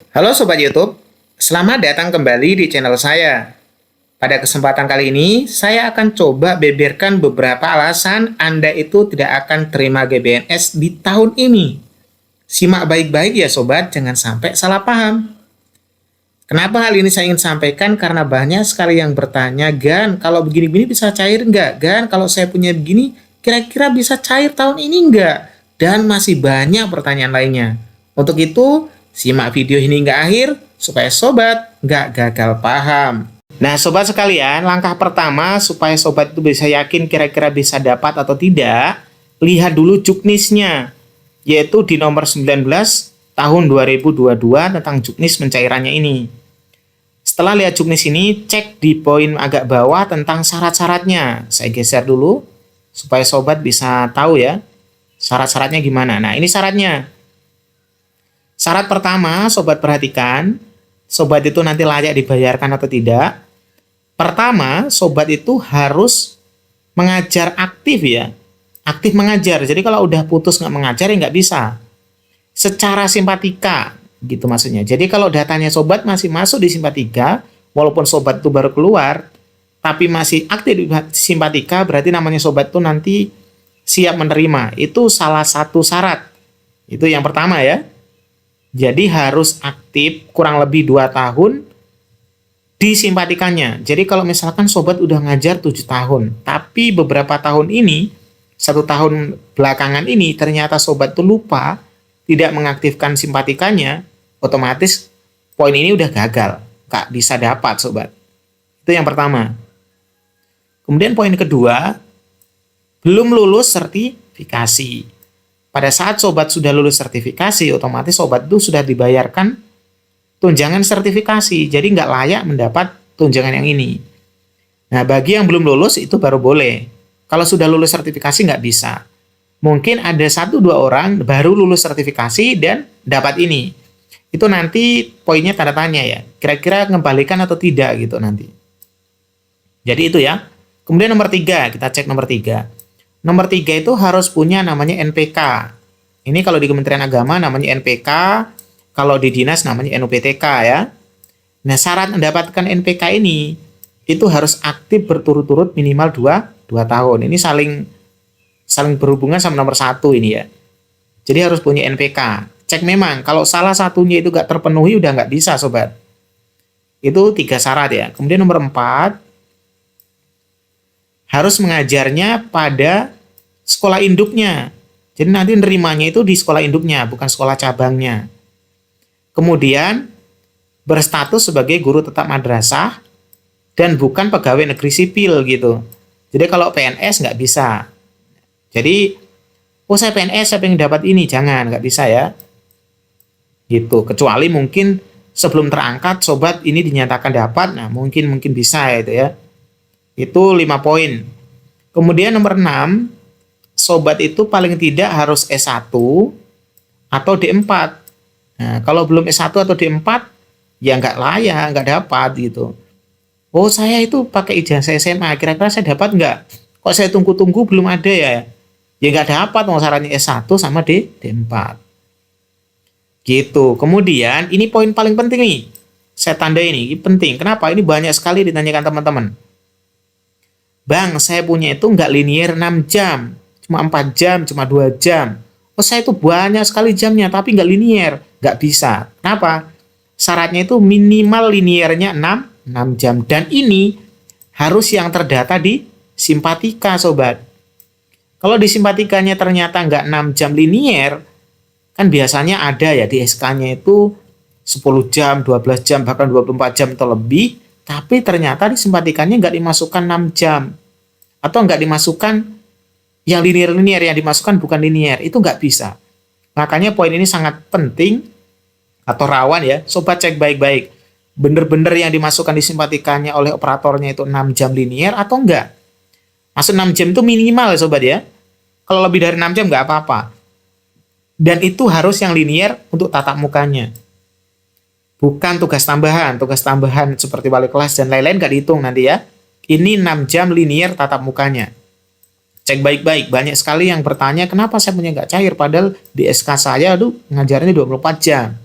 Halo Sobat YouTube, selamat datang kembali di channel saya. Pada kesempatan kali ini, saya akan coba beberkan beberapa alasan Anda itu tidak akan terima GBNS di tahun ini. Simak baik-baik ya Sobat, jangan sampai salah paham. Kenapa hal ini saya ingin sampaikan? Karena banyak sekali yang bertanya, Gan, kalau begini-begini bisa cair nggak? Gan, kalau saya punya begini, kira-kira bisa cair tahun ini nggak? Dan masih banyak pertanyaan lainnya. Untuk itu, simak video ini hingga akhir, supaya Sobat nggak gagal paham. Nah, Sobat sekalian, langkah pertama supaya Sobat itu bisa yakin kira-kira bisa dapat atau tidak, lihat dulu juknisnya, yaitu di nomor 19 tahun 2022 tentang juknis pencairannya ini. Setelah lihat juknis ini, cek di poin agak bawah tentang syarat-syaratnya. Saya geser dulu, supaya Sobat bisa tahu ya, syarat-syaratnya gimana. Nah, ini syaratnya. Syarat pertama, Sobat perhatikan, Sobat itu nanti layak dibayarkan atau tidak. Pertama, Sobat itu harus mengajar aktif ya. Aktif mengajar, jadi kalau udah putus nggak mengajar ya nggak bisa. Secara simpatika, gitu maksudnya. Jadi kalau datanya Sobat masih masuk di simpatika, walaupun Sobat itu baru keluar, tapi masih aktif di simpatika, berarti namanya Sobat itu nanti siap menerima. Itu salah satu syarat. Itu yang pertama ya. Jadi harus aktif kurang lebih 2 tahun di simpatikannya. Jadi kalau misalkan Sobat udah ngajar 7 tahun, tapi beberapa tahun ini, 1 tahun belakangan ini, ternyata Sobat tuh lupa, tidak mengaktifkan simpatikannya, otomatis poin ini udah gagal. Nggak bisa dapat Sobat. Itu yang pertama. Kemudian poin kedua, belum lulus sertifikasi. Pada saat Sobat sudah lulus sertifikasi, otomatis Sobat itu sudah dibayarkan tunjangan sertifikasi. Jadi nggak layak mendapat tunjangan yang ini. Nah, bagi yang belum lulus itu baru boleh. Kalau sudah lulus sertifikasi nggak bisa. Mungkin ada 1-2 orang baru lulus sertifikasi dan dapat ini. Itu nanti poinnya tanda tanya ya. Kira-kira ngembalikan atau tidak gitu nanti. Jadi itu ya. Kemudian nomor 3, kita cek nomor 3. Nomor 3 itu harus punya namanya NPK. Ini kalau di Kementerian Agama namanya NPK, kalau di dinas namanya NUPTK ya. Nah, syarat mendapatkan NPK ini itu harus aktif berturut-turut minimal 2 tahun. Ini saling berhubungan sama nomor 1 ini ya. Jadi harus punya NPK. Cek memang, kalau salah satunya itu nggak terpenuhi udah nggak bisa Sobat. Itu 3 syarat ya. Kemudian nomor 4, harus mengajarnya pada sekolah induknya. Jadi nanti nerimanya itu di sekolah induknya, bukan sekolah cabangnya. Kemudian berstatus sebagai guru tetap madrasah dan bukan pegawai negeri sipil gitu. Jadi kalau PNS nggak bisa. Jadi, saya PNS, saya pengen dapat ini, jangan, nggak bisa ya. Gitu. Kecuali mungkin sebelum terangkat, Sobat ini dinyatakan dapat, nah mungkin bisa ya itu ya. Itu 5 poin. Kemudian nomor 6, Sobat itu paling tidak harus S1 atau D4. Nah, kalau belum S1 atau D4, ya nggak layak, nggak dapat gitu. Oh, saya itu pakai ijazah SMA, kira-kira saya dapat nggak? Kok saya tunggu-tunggu belum ada ya? Ya nggak dapat, mau syaratnya S1 sama D4. Gitu. Kemudian, ini poin paling penting nih. Saya tanda ini penting. Kenapa? Ini banyak sekali ditanyakan teman-teman. Bang, saya punya itu nggak linear 6 jam, cuma 4 jam, cuma 2 jam. Oh, saya itu banyak sekali jamnya, tapi nggak linear. Nggak bisa. Kenapa? Syaratnya itu minimal linearnya 6 jam. Dan ini harus yang terdata di simpatika, Sobat. Kalau di simpatikanya ternyata nggak 6 jam linear, kan biasanya ada ya di SK-nya itu 10 jam, 12 jam, bahkan 24 jam atau lebih, tapi ternyata di simpatikanya nggak dimasukkan 6 jam. Atau nggak dimasukkan yang linear-linear, yang dimasukkan bukan linear, itu nggak bisa. Makanya poin ini sangat penting atau rawan ya, Sobat cek baik-baik. Bener-bener yang dimasukkan di simpatikanya oleh operatornya itu 6 jam linear atau enggak. Maksud 6 jam itu minimal ya Sobat ya. Kalau lebih dari 6 jam nggak apa-apa. Dan itu harus yang linear untuk tatap mukanya. Bukan tugas tambahan seperti wali kelas dan lain-lain nggak dihitung nanti ya. Ini 6 jam linear tatap mukanya. Cek baik-baik, banyak sekali yang bertanya kenapa saya punya nggak cair, padahal di SK saya ngajarnya 24 jam.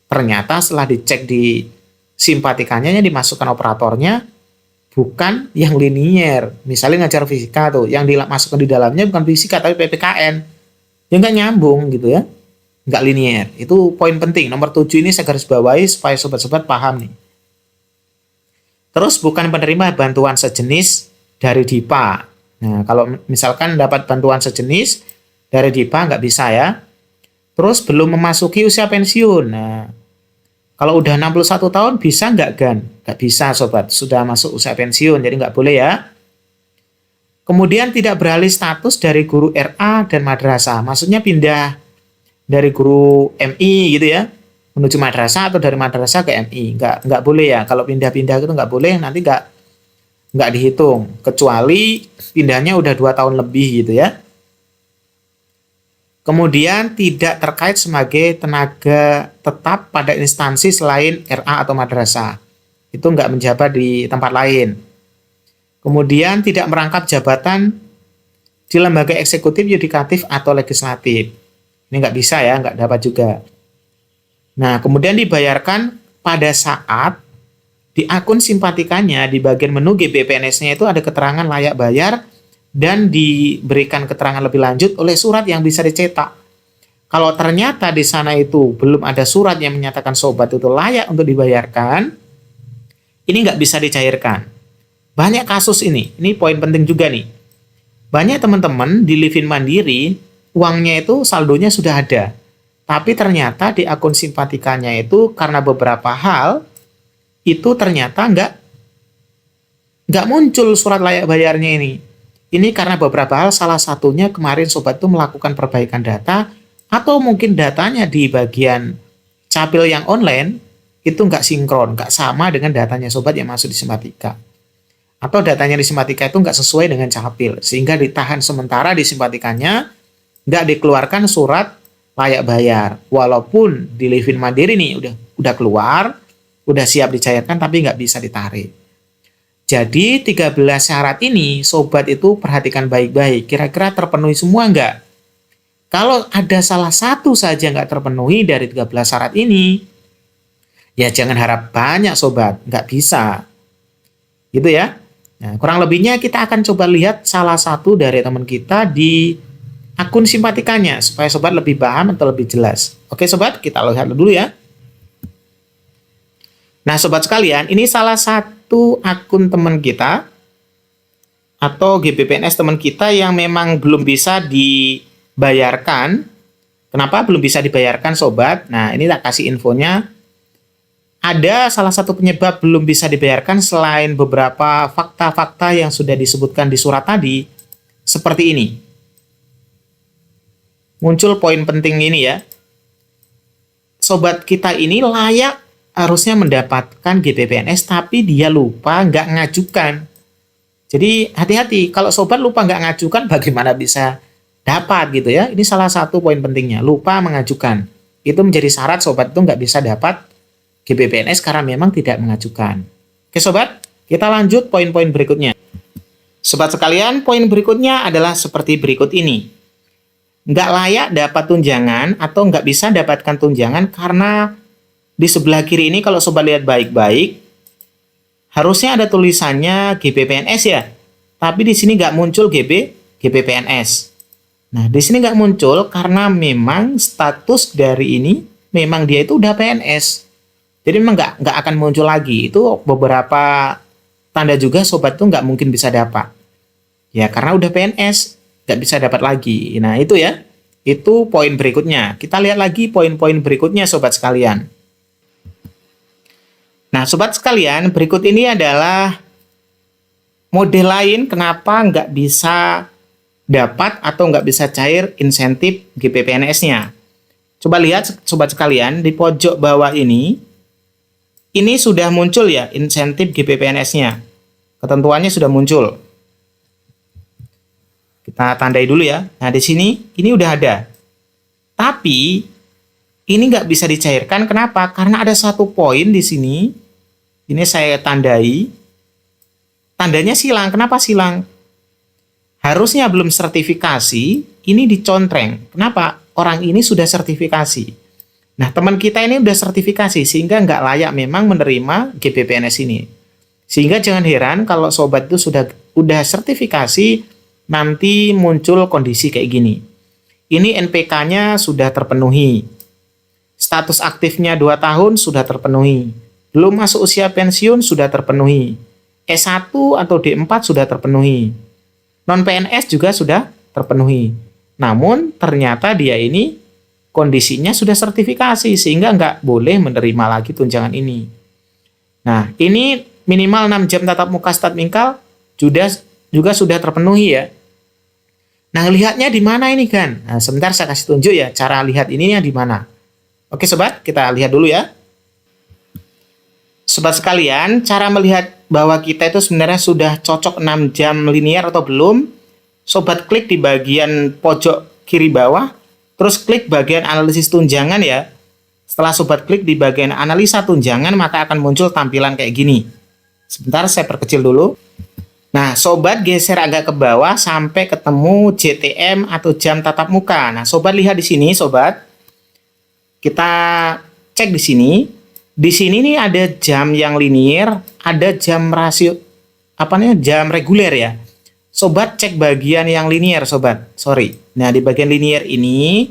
Ternyata setelah dicek di simpatikannya yang dimasukkan operatornya bukan yang linier. Misalnya ngajar fisika tuh, yang dimasukkan di dalamnya bukan fisika tapi PPKN. Ya nggak nyambung gitu ya. Nggak linier. Itu poin penting. Nomor 7 ini saya garis bawahi supaya sobat-sobat paham nih. Terus bukan penerima bantuan sejenis dari DIPA. Nah, kalau misalkan dapat bantuan sejenis dari DIPA nggak bisa ya. Terus belum memasuki usia pensiun. Nah, kalau udah 61 tahun bisa nggak GAN? Nggak bisa sobat, sudah masuk usia pensiun, jadi nggak boleh ya. Kemudian tidak beralih status dari guru RA dan madrasah. Maksudnya pindah dari guru MI gitu ya, menuju madrasah atau dari madrasah ke MI. Nggak boleh ya, kalau pindah-pindah itu nggak boleh, nanti nggak dihitung. Kecuali pindahnya udah 2 tahun lebih gitu ya. Kemudian tidak terkait sebagai tenaga tetap pada instansi selain RA atau madrasah. Itu nggak menjabat di tempat lain. Kemudian tidak merangkap jabatan di lembaga eksekutif, yudikatif, atau legislatif. Ini nggak bisa ya, nggak dapat juga. Nah, kemudian dibayarkan pada saat di akun simpatikannya di bagian menu GBPNS-nya itu ada keterangan layak bayar dan diberikan keterangan lebih lanjut oleh surat yang bisa dicetak. Kalau ternyata di sana itu belum ada surat yang menyatakan sobat itu layak untuk dibayarkan, ini nggak bisa dicairkan. Banyak kasus ini poin penting juga nih. Banyak teman-teman di Livin Mandiri, uangnya itu saldonya sudah ada. Tapi ternyata di akun simpatikannya itu karena beberapa hal, itu ternyata nggak muncul surat layak bayarnya ini. Ini karena beberapa hal, salah satunya kemarin sobat itu melakukan perbaikan data, atau mungkin datanya di bagian capil yang online, itu nggak sinkron, nggak sama dengan datanya sobat yang masuk di Simpatika. Atau datanya di Simpatika itu nggak sesuai dengan capil, sehingga ditahan sementara di Simpatikanya, nggak dikeluarkan surat layak bayar. Walaupun di Livin Mandiri nih udah keluar, udah siap dicairkan, tapi nggak bisa ditarik. Jadi 13 syarat ini sobat itu perhatikan baik-baik, kira-kira terpenuhi semua nggak? Kalau ada salah satu saja nggak terpenuhi dari 13 syarat ini, ya jangan harap banyak sobat, nggak bisa. Gitu ya. Nah, kurang lebihnya kita akan coba lihat salah satu dari teman kita di akun simpatikannya, supaya sobat lebih paham atau lebih jelas. Oke sobat, kita lihat dulu ya. Nah sobat sekalian, ini salah satu akun teman kita atau GBPNS teman kita yang memang belum bisa dibayarkan. Kenapa belum bisa dibayarkan sobat? Nah ini tak kasih infonya. Ada salah satu penyebab belum bisa dibayarkan selain beberapa fakta-fakta yang sudah disebutkan di surat tadi. Seperti ini. Muncul poin penting ini ya. Sobat kita ini layak harusnya mendapatkan GBPNS, tapi dia lupa nggak ngajukan. Jadi hati-hati, kalau sobat lupa nggak ngajukan, bagaimana bisa dapat gitu ya. Ini salah satu poin pentingnya, lupa mengajukan. Itu menjadi syarat sobat itu nggak bisa dapat GBPNS karena memang tidak mengajukan. Oke sobat, kita lanjut poin-poin berikutnya. Sobat sekalian, poin berikutnya adalah seperti berikut ini. Nggak layak dapat tunjangan atau nggak bisa dapatkan tunjangan karena di sebelah kiri ini kalau sobat lihat baik-baik, harusnya ada tulisannya GBPNS ya. Tapi di sini nggak muncul GBPNS. Nah, di sini nggak muncul karena memang status dari ini, memang dia itu udah PNS. Jadi memang nggak akan muncul lagi. Itu beberapa tanda juga sobat itu nggak mungkin bisa dapat. Ya, karena udah PNS, nggak bisa dapat lagi. Nah, itu ya. Itu poin berikutnya. Kita lihat lagi poin-poin berikutnya sobat sekalian. Nah, sobat sekalian, berikut ini adalah model lain kenapa nggak bisa dapat atau nggak bisa cair insentif GBPNS-nya. Coba lihat, sobat sekalian, di pojok bawah ini sudah muncul ya insentif GBPNS-nya. Ketentuannya sudah muncul. Kita tandai dulu ya. Nah, di sini, ini udah ada. Tapi ini nggak bisa dicairkan. Kenapa? Karena ada satu poin di sini. Ini saya tandai. Tandanya silang. Kenapa silang? Harusnya belum sertifikasi. Ini dicontreng. Kenapa? Orang ini sudah sertifikasi. Nah, teman kita ini udah sertifikasi sehingga nggak layak memang menerima GBPNS ini. Sehingga jangan heran kalau sobat itu udah sertifikasi nanti muncul kondisi kayak gini. Ini NPK-nya sudah terpenuhi. Status aktifnya 2 tahun sudah terpenuhi. Belum masuk usia pensiun sudah terpenuhi. S1 atau D4 sudah terpenuhi. Non-PNS juga sudah terpenuhi. Namun ternyata dia ini kondisinya sudah sertifikasi sehingga nggak boleh menerima lagi tunjangan ini. Nah, ini minimal 6 jam tatap muka Statmikal juga sudah terpenuhi ya. Nah, lihatnya di mana ini kan? Nah, sebentar saya kasih tunjuk ya cara lihat ininya di mana. Oke sobat, kita lihat dulu ya. Sobat sekalian, cara melihat bahwa kita itu sebenarnya sudah cocok 6 jam linear atau belum, sobat klik di bagian pojok kiri bawah, terus klik bagian analisis tunjangan ya. Setelah sobat klik di bagian analisa tunjangan, maka akan muncul tampilan kayak gini. Sebentar, saya perkecil dulu. Nah, sobat geser agak ke bawah sampai ketemu JTM atau jam tatap muka. Nah, sobat lihat di sini, sobat. Kita cek di sini. Di sini nih ada jam yang linear, ada jam rasio jam reguler ya. Sobat cek bagian yang linear, sobat. Sorry. Nah, di bagian linear ini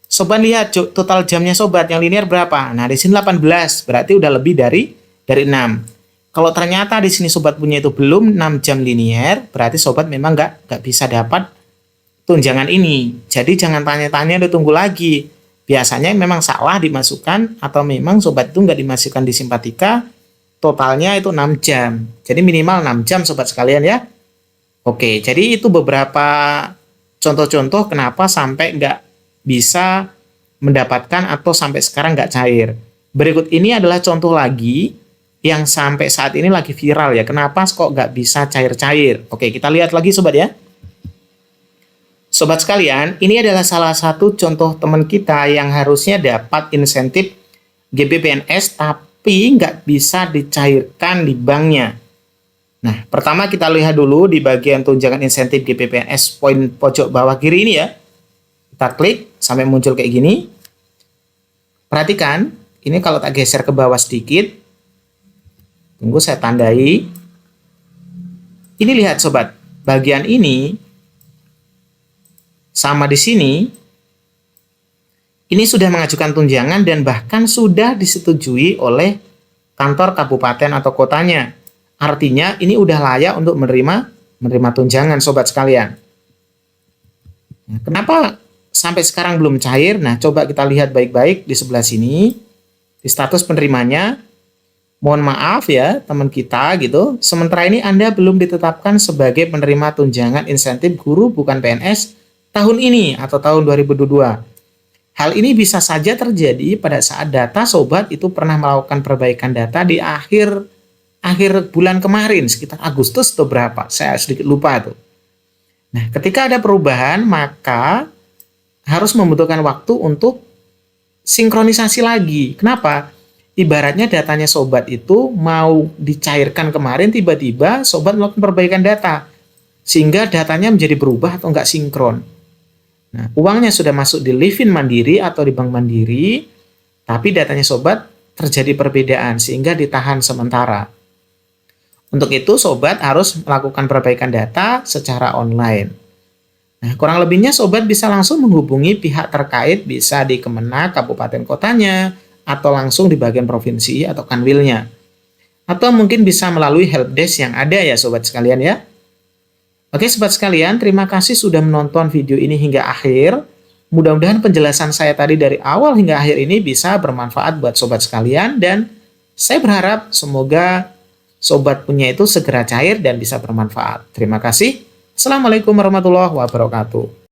sobat lihat total jamnya sobat yang linear berapa? Nah, di sini 18, berarti udah lebih dari 6. Kalau ternyata di sini sobat punya itu belum 6 jam linear, berarti sobat memang nggak bisa dapat tunjangan ini. Jadi jangan tanya-tanya, ditunggu lagi. Biasanya memang salah dimasukkan atau memang sobat itu nggak dimasukkan di Simpatika, totalnya itu 6 jam. Jadi minimal 6 jam sobat sekalian ya. Oke, jadi itu beberapa contoh-contoh kenapa sampai nggak bisa mendapatkan atau sampai sekarang nggak cair. Berikut ini adalah contoh lagi yang sampai saat ini lagi viral ya. Kenapa kok nggak bisa cair-cair? Oke, kita lihat lagi sobat ya. Sobat sekalian, ini adalah salah satu contoh teman kita yang harusnya dapat insentif GBPNS tapi nggak bisa dicairkan di banknya. Nah, pertama kita lihat dulu di bagian tunjangan insentif GBPNS poin pojok bawah kiri ini ya. Kita klik sampai muncul kayak gini. Perhatikan, ini kalau tak geser ke bawah sedikit, tunggu saya tandai. Ini lihat sobat, bagian ini sama di sini, ini sudah mengajukan tunjangan dan bahkan sudah disetujui oleh kantor kabupaten atau kotanya. Artinya ini udah layak untuk menerima tunjangan sobat sekalian. Nah, kenapa sampai sekarang belum cair? Nah, coba kita lihat baik-baik di sebelah sini, di status penerimanya. Mohon maaf ya teman kita gitu, sementara ini Anda belum ditetapkan sebagai penerima tunjangan insentif guru bukan PNS tahun ini atau tahun 2022. Hal ini bisa saja terjadi pada saat data sobat itu pernah melakukan perbaikan data di akhir bulan kemarin, sekitar Agustus atau berapa, saya sedikit lupa tuh. Nah, ketika ada perubahan maka harus membutuhkan waktu untuk sinkronisasi lagi. Kenapa? Ibaratnya datanya sobat itu mau dicairkan kemarin, tiba-tiba sobat melakukan perbaikan data. Sehingga datanya menjadi berubah atau nggak sinkron. Nah, uangnya sudah masuk di Livin Mandiri atau di Bank Mandiri, tapi datanya sobat terjadi perbedaan sehingga ditahan sementara. Untuk itu, sobat harus melakukan perbaikan data secara online. Nah, kurang lebihnya sobat bisa langsung menghubungi pihak terkait, bisa di Kemenak, kabupaten kotanya, atau langsung di bagian provinsi atau kanwilnya. Atau mungkin bisa melalui helpdesk yang ada ya sobat sekalian ya. Oke sobat sekalian, terima kasih sudah menonton video ini hingga akhir. Mudah-mudahan penjelasan saya tadi dari awal hingga akhir ini bisa bermanfaat buat sobat sekalian. Dan saya berharap semoga sobat punya itu segera cair dan bisa bermanfaat. Terima kasih. Assalamualaikum warahmatullahi wabarakatuh.